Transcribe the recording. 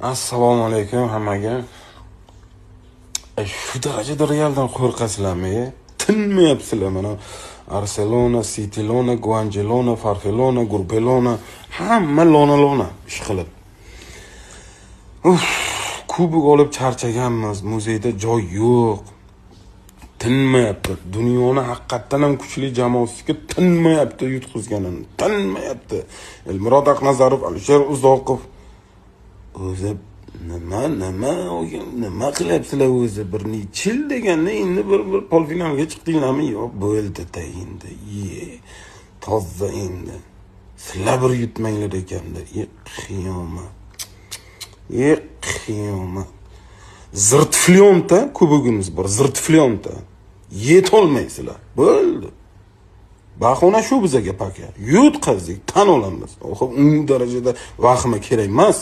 Assalomu alaykum hammaga. Shu darajada Realdan qo'rqasizlarmi? Tinmayapsizlar mana. Barcelona, Citilona, Guangelona, Farfelona, Gurbelona, hamma lona ish qilib. Kubok olib charchaganmiz, muzeyda joy yo'q. Tinmayapti. Dunyoni haqiqatan ham kuchli jamoasiga tinmayapti yutqizganini. Tinmayapti. Elmurod Aqnazarov, Alisher Uzoqov o'zi nima qilyapsizlar o'zi? Bir necha yil deganda endi bir polfinalga chiqdinglarmi? Yo'q, bo'ldi-da endi. Toza endi. Sizlar bir yutmanglar ekanda. Qiyomat. Qiyomat. Zirtflyonta kubogimiz bor, zirtflyonta. Yetolmaysizlar. Bo'ldi. Bahona shu bizaga paka. Yutqazdik, tan olamiz. U darajada vahima kerak emas.